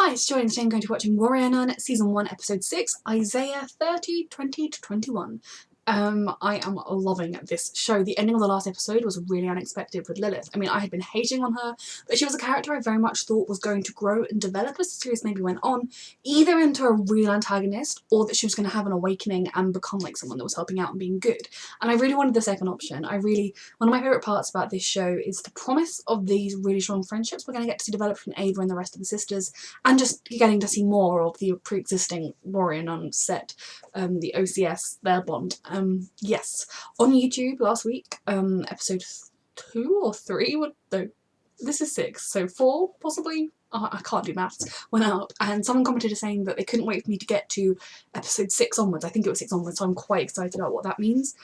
Hi, it's Joy and today I'm going to be watching Warrior Nun Season 1 Episode 6, Isaiah 30, 20-21. I am loving this show. The ending of the last episode was really unexpected with Lilith. I mean, I had been hating on her, but she was a character I very much thought was going to grow and develop as the series maybe went on, either into a real antagonist or that she was going to have an awakening and become like someone that was helping out and being good. And I really wanted the second option. One of my favourite parts about this show is the promise of these really strong friendships we're going to get to see develop from Ava and the rest of the sisters, and just getting to see more of the pre-existing Warrior Nun set, the OCS, their bond. Yes, on YouTube last week, episode 2 or 3, no, this is 6, so 4 possibly, I can't do maths, went up, and someone commented saying that they couldn't wait for me to get to episode 6 onwards. I think it was 6 onwards, so I'm quite excited about what that means.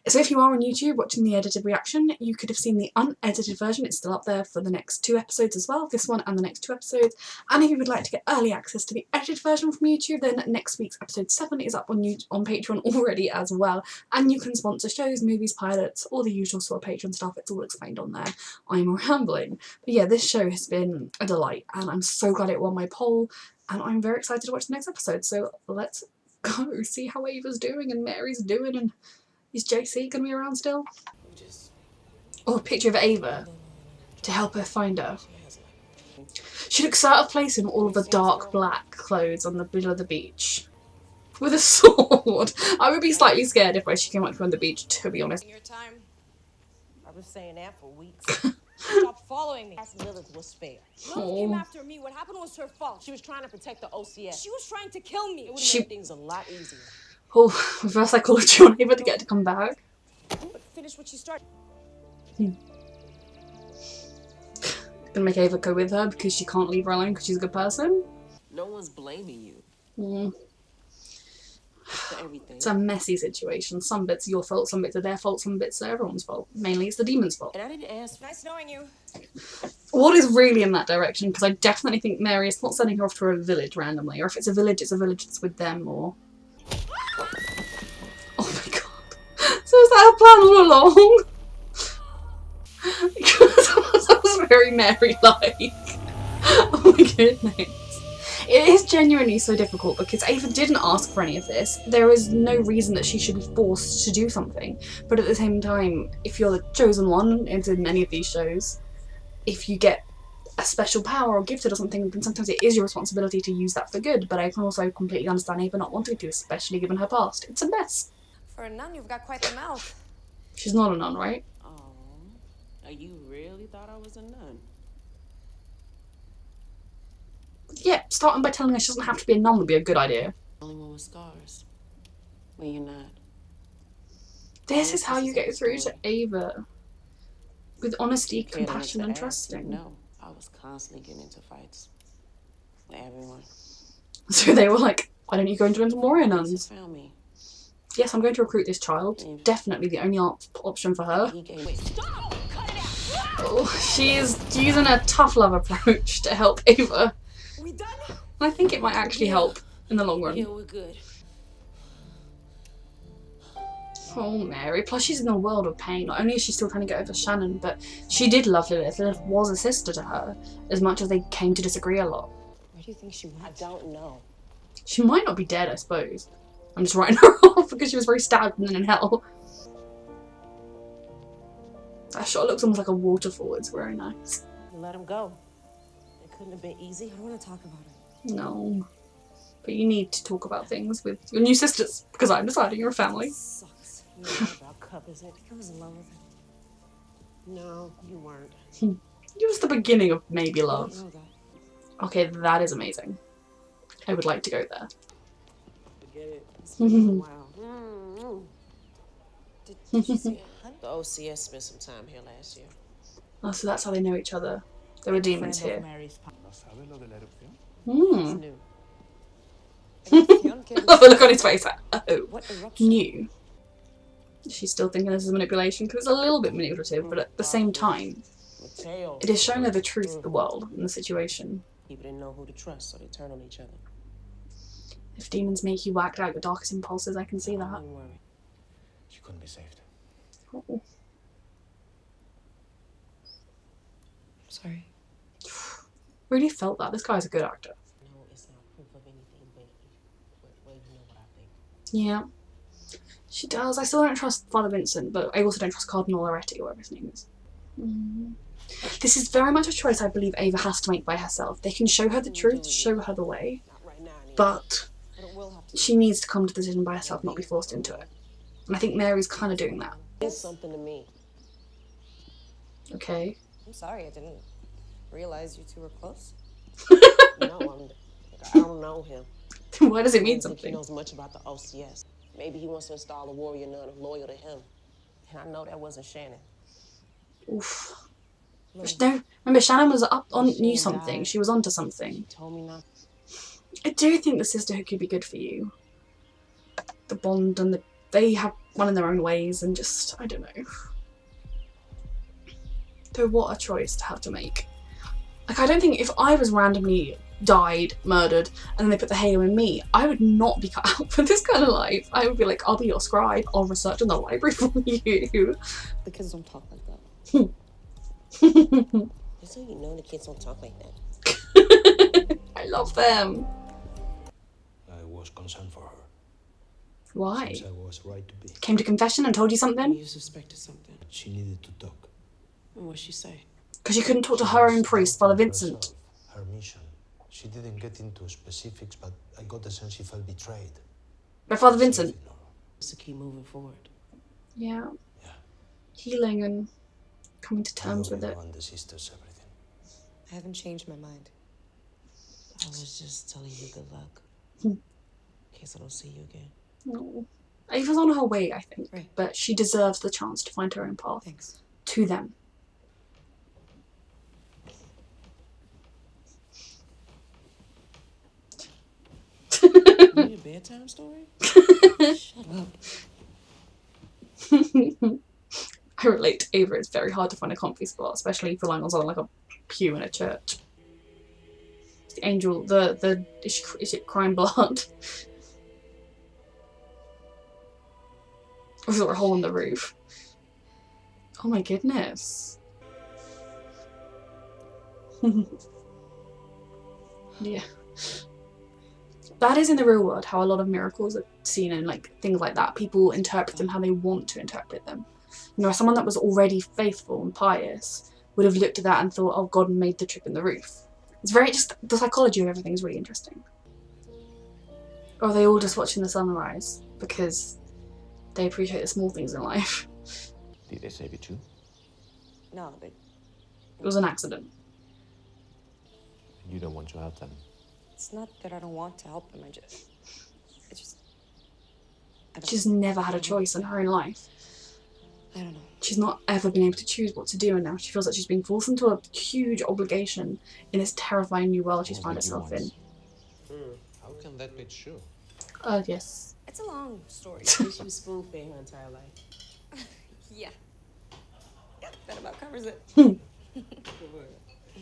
So if you are on YouTube watching the edited reaction, you could have seen the unedited version. It's still up there for the next 2 episodes as well, this one and the next 2 episodes. And if you would like to get early access to the edited version from YouTube, then next week's episode 7 is up on Patreon already as well. And you can sponsor shows, movies, pilots, all the usual sort of Patreon stuff. It's all explained on there. I'm rambling. But yeah, this show has been a delight, and I'm so glad it won my poll, and I'm very excited to watch the next episode. So let's go see how Ava's doing and Mary's doing, and is JC going to be around still? Oh, a picture of Ava to help her find her. She looks out of place in all of the dark black clothes on the middle of the beach. With a sword. I would be slightly scared if she came up from the beach, to be honest. Your time. I was saying that for weeks. Stop following me. Lilith was fair. Lilith came after me. What happened was her fault. She was trying to protect the OCS. She was trying to kill me. It would have made things a lot easier. Oh, reverse psychology on Ava to get to come back. Finish what she started. Gonna make Ava go with her because she can't leave her alone because she's a good person. No one's blaming you. For everything. It's a messy situation. Some bits are your fault, some bits are their fault, some bits are everyone's fault. Mainly it's the demon's fault. And I didn't ask. Nice knowing you. What is really in that direction? Because I definitely think Mary is not sending her off to a village randomly, or if it's a village that's with them, or... Oh my god. So is that her plan all along? That was very Mary-like. Oh my goodness. It is genuinely so difficult because Ava didn't ask for any of this. There is no reason that she should be forced to do something. But at the same time, if you're the chosen one, as in many of these shows, if you get a special power or gifted or something, then sometimes it is your responsibility to use that for good. But I can also completely understand Ava not wanting to, especially given her past. It's a mess. For a nun, you've got quite the mouth. She's not a nun, right? Oh, you really thought I was a nun? Yeah, starting by telling her she doesn't have to be a nun would be a good idea. Only one with scars. When you're not. This is how you get through to Ava. With honesty, compassion, and trusting. No, I was constantly getting into fights. With everyone. So they were like, why don't you go into Warrior Nuns? Found me. Yes, I'm going to recruit this child. Definitely the only option for her. Oh, she is using a tough love approach to help Ava. We done? I think it might actually help in the long run. Yeah, we're good. Oh, Mary. Plus, she's in a world of pain. Not only is she still trying to get over Shannon, but she did love Lilith. Lilith was a sister to her, as much as they came to disagree a lot. Where do you think she went? I don't know. She might not be dead, I suppose. I'm just writing her off because she was very stabbed and then in hell. That shot looks almost like a waterfall. It's very nice. Let him go. It couldn't have been easy. I don't want to talk about it. No. But you need to talk about things with your new sisters, because I'm deciding you're a family. Sucks. You know about Cup, is it? I was in love with him. No, you weren't. It was the beginning of maybe love. I don't know that. Okay, that is amazing. I would like to go there. Forget it. It's been a while. Did you see it? The OCS spent some time here last year. Oh, so that's how they know each other. There were demons here. It's new. Oh, look on his face. Oh, new. She's still thinking this is manipulation because it's a little bit manipulative, but at the same time, it is showing her the truth of the world and the situation. People didn't know who to trust, so they turned on each other. If demons make you act out your darkest impulses, I can see that. Don't worry. She couldn't be saved. Oh. Sorry. Really felt that. This guy's a good actor. No, Yeah. She does. I still don't trust Father Vincent, but I also don't trust Cardinal Loretti, or whatever his name is. This is very much a choice I believe Ava has to make by herself. They can show her the truth, show her the way, but she needs to come to the decision by herself, not be forced into it. And I think Mary's kind of doing that. It's something to me. Okay. I'm sorry, I didn't realize you two were close. No, I don't know him. Why does it mean I don't think he something? knows much about the OCS. Maybe he wants to install a warrior nun loyal to him. And I know that wasn't Shannon. Oof. No, remember Shannon was up on When knew Shannon something. died, She was onto something. She told me not. I do think the sisterhood could be good for you. The bond and they have one in their own ways, and just I don't know. Though what a choice to have to make. Like, I don't think if I was randomly died, murdered, and then they put the halo in me, I would not be cut out for this kind of life. I would be like, I'll be your scribe, I'll research in the library for you. The kids don't talk like that. Just so you know, the kids don't talk like that. I love them. I was concerned for her. Why? Since I was right to be. Came to confession and told you something? You suspected something. She needed to talk. What'd she say? Because you couldn't talk to her own priest, Father Vincent. Her mission. She didn't get into specifics, but I got the sense she felt betrayed. By Father Vincent? Saving her. Just to keep moving forward. Yeah. Yeah. Healing and coming to terms with it. And the sisters, everything. I haven't changed my mind. I was just telling you good luck. In case I don't see you again. No. Ava's on her way, I think, Right. but she deserves the chance to find her own path. Thanks. To them. You need a bedtime story? Shut up. I relate to Ava. It's very hard to find a comfy spot, especially if you're lying on something like a pew in a church. The angel, is it crying blood? Or is there a hole in the roof? Oh my goodness. Yeah. That is in the real world how a lot of miracles are seen, and like things like that. People interpret them how they want to interpret them. You know, someone that was already faithful and pious would have looked at that and thought, oh, God made the trip in the roof. It's very, just the psychology of everything is really interesting. Or are they all just watching the sunrise because they appreciate the small things in life? Did they save you too? No, but It was an accident. You don't want to help them. it's not that I don't want to help them. She's never had a choice in her own life. I don't know. She's not ever been able to choose what to do, and now she feels like she's being forced into a huge obligation in this terrifying new world she's found herself in. How can that be true? Oh, yes. It's a long story. She was spoon-fed her entire life. Yeah. Yeah, that about covers it.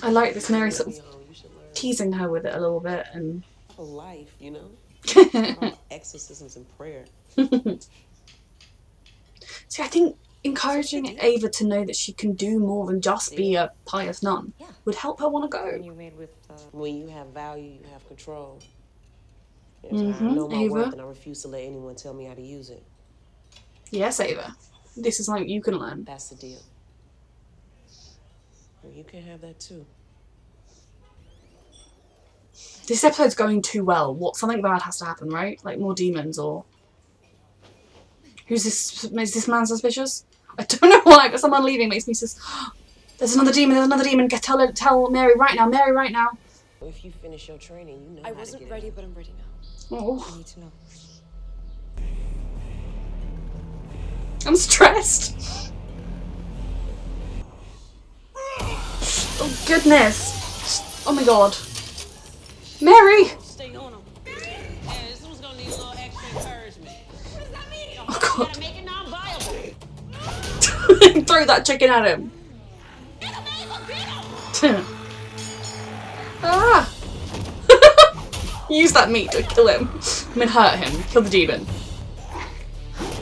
I like this Mary sort of You should learn teasing her with it a little bit, and a life, you know? All exorcisms and prayer. see, I think encouraging Ava to know that she can do more than just be a pious nun would help her want to When go. you made with When you have value, you have control. I know my Ava. worth, and I refuse to let anyone tell me how to use it. Yes, Ava. This is something you can learn. That's the deal. And you can have that too. This episode's going too well. Something bad has to happen, right? Like more demons or... Who's this? Is this man suspicious? I don't know why, but someone leaving makes me sus... There's another demon, Tell Mary right now, If you finish your training, you know I how to wasn't get ready, out. but I'm ready now. Oh, I need to know. I'm stressed. Oh, goodness. Oh my god. Mary! Stay on them. Hey, this one's gonna need a little extra encouragement. What does that mean? Oh god. Gotta make it non-viable. Throw that chicken at him. Ah! Use that meat to kill him. I mean, hurt him. Kill the demon.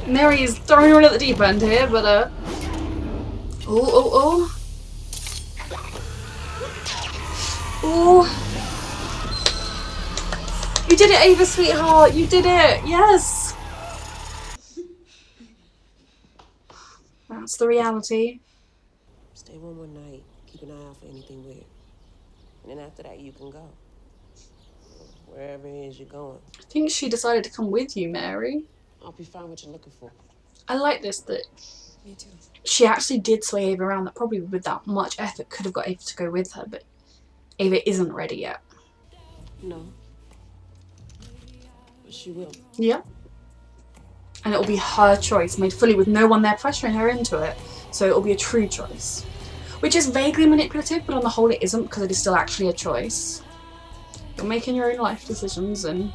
Mary is throwing her in at the deep end here, but oh. Oh. You did it, Ava, sweetheart. You did it. Yes. That's the reality. Stay one more night. Keep an eye out for anything weird. And then after that, you can go. Wherever it is you're going. I think she decided to come with you, Mary. I'll be fine what you're looking for. I like this, that Me too. she actually did sway Ava around, that probably with that much effort could have got Ava to go with her, but Ava isn't ready yet. No. But she will. Yeah. And it'll be her choice, made fully with no one there pressuring her into it. So it'll be a true choice. Which is vaguely manipulative, but on the whole it isn't, because it is still actually a choice. You're making your own life decisions, and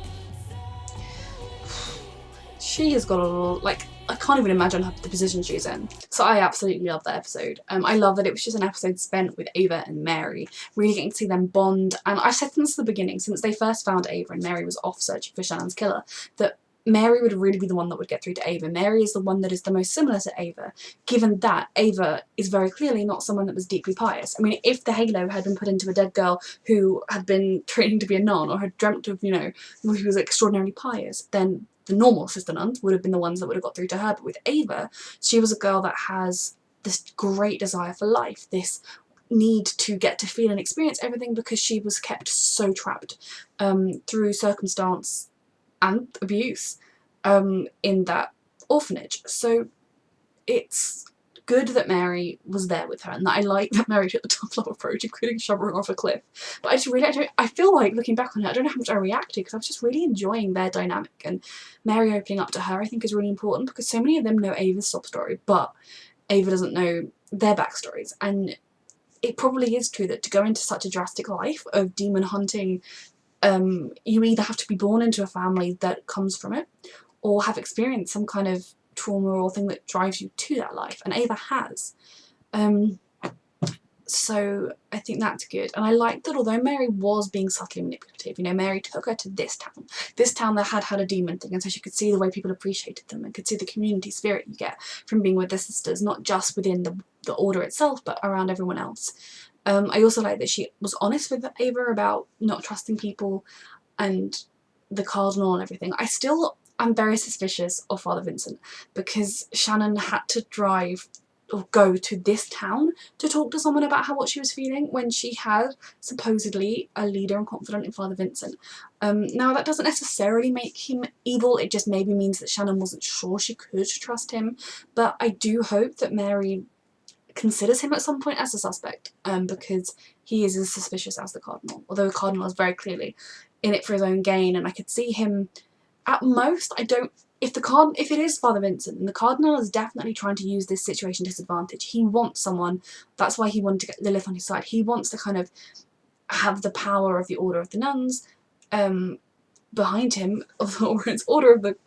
she has got a little, like, I can't even imagine the position she's in. So I absolutely love that episode. I love that it was just an episode spent with Ava and Mary, really getting to see them bond. And I've said since the beginning, since they first found Ava and Mary was off searching for Shannon's killer, that Mary would really be the one that would get through to Ava. Mary is the one that is the most similar to Ava, given that Ava is very clearly not someone that was deeply pious. I mean, if the halo had been put into a dead girl who had been training to be a nun, or had dreamt of, you know, who was extraordinarily pious, then the normal sister nuns would have been the ones that would have got through to her. But with Ava, she was a girl that has this great desire for life, this need to get to feel and experience everything, because she was kept so trapped through circumstance and abuse in that orphanage. So it's good that Mary was there with her, and that I like that Mary took the tough love approach, including shoving her off a cliff. But I feel like, looking back on it, I don't know how much I reacted, because I was just really enjoying their dynamic, and Mary opening up to her I think is really important, because so many of them know Ava's sob story, but Ava doesn't know their backstories. And it probably is true that to go into such a drastic life of demon hunting, you either have to be born into a family that comes from it, or have experienced some kind of trauma or thing that drives you to that life, and Ava has. So I think that's good. And I like that although Mary was being subtly manipulative, you know, Mary took her to this town that had a demon thing, and so she could see the way people appreciated them, and could see the community spirit you get from being with the sisters, not just within the order itself, but around everyone else. I also like that she was honest with Ava about not trusting people and the cardinal and everything. I'm very suspicious of Father Vincent, because Shannon had to drive or go to this town to talk to someone about what she was feeling, when she had supposedly a leader and confidant in Father Vincent. Now that doesn't necessarily make him evil, it just maybe means that Shannon wasn't sure she could trust him. But I do hope that Mary considers him at some point as a suspect, because he is as suspicious as the cardinal, although the cardinal is very clearly in it for his own gain. And I could see him, at most, if it is Father Vincent, and the cardinal is definitely trying to use this situation to his advantage. He wants someone, that's why he wanted to get Lilith on his side. He wants to kind of have the power of the Order of the Nuns behind him, or its Order of the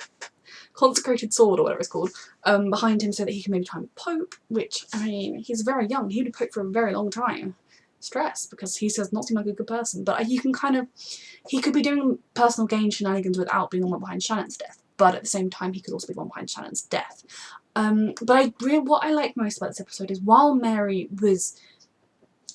Consecrated Sword, or whatever it's called, behind him, so that he can maybe become Pope, which, I mean, he's very young. He would be Pope for a very long time. Stress, because he says not seem like a good person, but you can kind of, he could be doing personal gain shenanigans without being the one behind Shannon's death, but at the same time he could also be the one behind Shannon's death. But what I like most about this episode is, while Mary was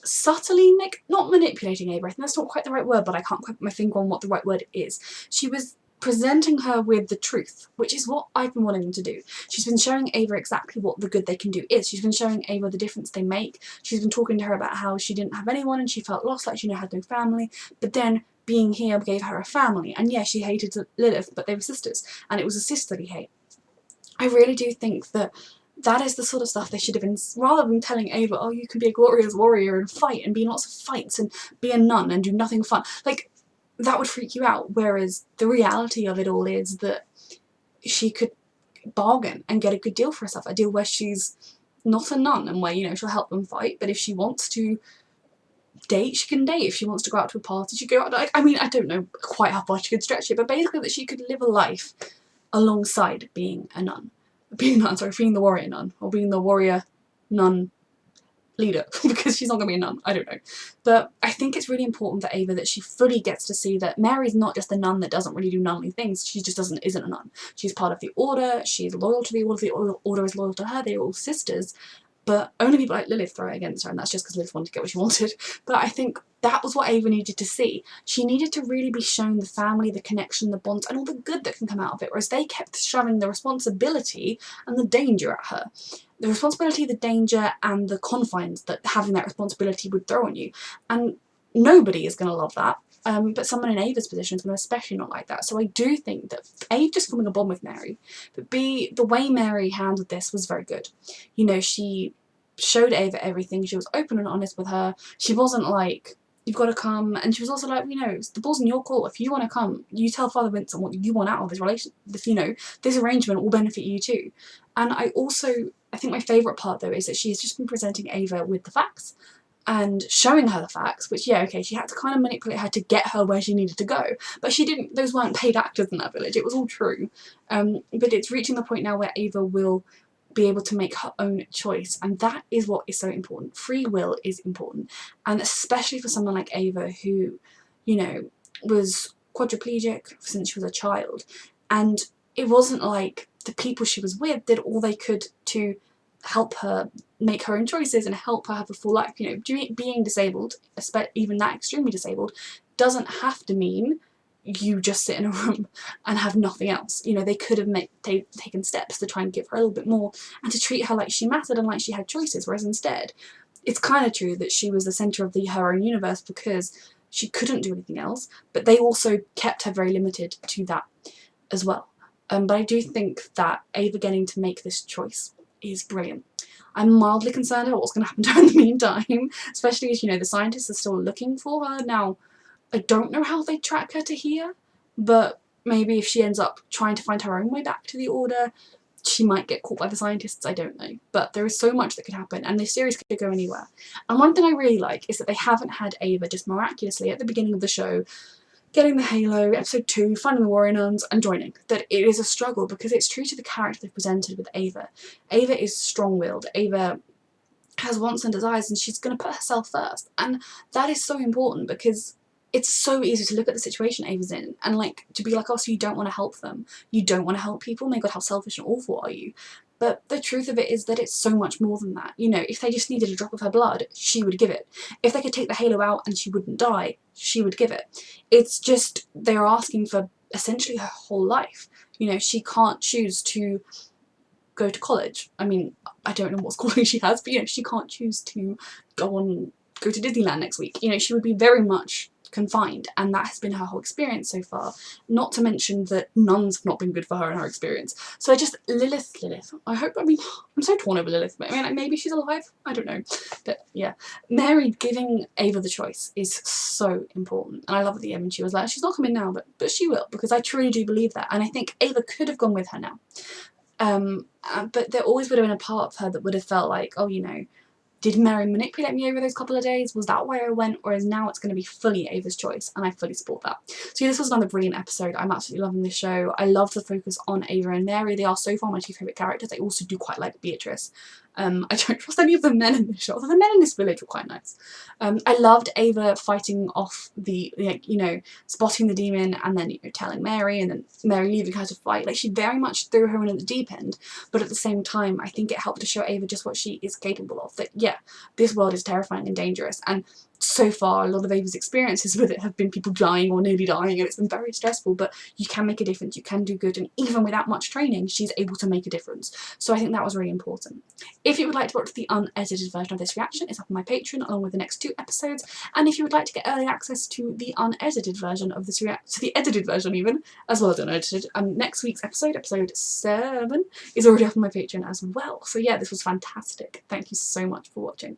subtly, like, not manipulating Ava, I think that's not quite the right word, but I can't quite put my finger on what the right word is. She was presenting her with the truth, which is what I've been wanting them to do. She's been showing Ava exactly what the good they can do is. She's been showing Ava the difference they make. She's been talking to her about how she didn't have anyone and she felt lost, like she had no family, but then being here gave her a family. And yes, she hated Lilith, but they were sisters, and it was a sisterly hate. I really do think that that is the sort of stuff they should have been, rather than telling Ava, oh, you can be a glorious warrior and fight and be in lots of fights and be a nun and do nothing fun. Like, that would freak you out, whereas the reality of it all is that she could bargain and get a good deal for herself, a deal where she's not a nun and where, you know, she'll help them fight, but if she wants to date, she can date. If she wants to go out to a party, she can go out. Like, I mean, I don't know quite how far she could stretch it, but basically that she could live a life alongside being a nun. Being the warrior nun, or being the warrior nun leader, because she's not going to be a nun, I don't know. But I think it's really important for Ava that she fully gets to see that Mary's not just a nun that doesn't really do nunly things, she just isn't a nun. She's part of the order, she's loyal to the order is loyal to her, they're all sisters, but only people like Lilith throw it against her, and that's just because Lilith wanted to get what she wanted. But I think that was what Ava needed to see. She needed to really be shown the family, the connection, the bonds, and all the good that can come out of it, whereas they kept shoving the responsibility and the danger at her. The responsibility, the danger, and the confines that having that responsibility would throw on you. And nobody is going to love that. But someone in Ava's position is going to especially not like that. So I do think that A, just forming a bond with Mary, but B, the way Mary handled this was very good. You know, she showed Ava everything. She was open and honest with her. She wasn't like, you've got to come. And she was also like, you know, the ball's in your court. If you want to come, you tell Father Vincent what you want out of this relation. You know, this arrangement will benefit you too. And I think my favourite part though is that she's just been presenting Ava with the facts and showing her the facts, which, yeah, okay, she had to kind of manipulate her to get her where she needed to go, but she didn't, those weren't paid actors in that village, it was all true. But it's reaching the point now where Ava will be able to make her own choice, and that is what is so important. Free will is important, and especially for someone like Ava who, you know, was quadriplegic since she was a child, and it wasn't like the people she was with did all they could to help her make her own choices and help her have a full life. You know, being disabled, even that extremely disabled, doesn't have to mean you just sit in a room and have nothing else. You know, they could have taken steps to try and give her a little bit more and to treat her like she mattered and like she had choices, whereas instead it's kind of true that she was the centre of her own universe because she couldn't do anything else, but they also kept her very limited to that as well. But I do think that Ava getting to make this choice is brilliant. I'm mildly concerned about what's going to happen to her in the meantime, especially as, you know, the scientists are still looking for her. Now, I don't know how they track her to here, but maybe if she ends up trying to find her own way back to the Order, she might get caught by the scientists, I don't know. But there is so much that could happen, and this series could go anywhere. And one thing I really like is that they haven't had Ava just miraculously at the beginning of the show getting the halo, episode 2, finding the warrior nuns and joining. That it is a struggle because it's true to the character they've presented with Ava. Ava is strong-willed. Ava has wants and desires and she's going to put herself first. And that is so important because it's so easy to look at the situation Ava's in and like to be like, oh, so you don't want to help them. You don't want to help people? My God, how selfish and awful are you? But the truth of it is that it's so much more than that. You know, if they just needed a drop of her blood, she would give it. If they could take the halo out and she wouldn't die, she would give it. It's just they're asking for essentially her whole life. You know, she can't choose to go to college. I mean, I don't know what schooling she has, but you know, she can't choose to go to Disneyland next week. You know, she would be very much confined, and that has been her whole experience so far. Not to mention that nuns have not been good for her in her experience. So Lilith, I hope, I mean, I'm so torn over Lilith, but I mean, like, maybe she's alive, I don't know. But yeah, Mary giving Ava the choice is so important, and I love at the end when she was like, she's not coming now, but she will, because I truly do believe that, and I think Ava could have gone with her now. But there always would have been a part of her that would have felt like, oh, you know, did Mary manipulate me over those couple of days? Was that where I went? Or is now it's going to be fully Ava's choice? And I fully support that. So yeah, this was another brilliant episode. I'm absolutely loving this show. I love the focus on Ava and Mary. They are so far my two favourite characters. I also do quite like Beatrice. I don't trust any of the men in this show. The men in this village were quite nice. I loved Ava fighting off the, like, you know, spotting the demon and then, you know, telling Mary and then Mary leaving her to fight. Like, she very much threw her in at the deep end, but at the same time, I think it helped to show Ava just what she is capable of. That, yeah, this world is terrifying and dangerous, and so far a lot of Ava's experiences with it have been people dying or nearly dying, and it's been very stressful, but you can make a difference, you can do good, and even without much training, she's able to make a difference. So I think that was really important. If you would like to watch the unedited version of this reaction, it's up on my Patreon along with the next 2 episodes, and if you would like to get early access to the unedited version of this to the edited version even, as well as unedited, next week's episode 7, is already up on my Patreon as well. So yeah, this was fantastic. Thank you so much for watching.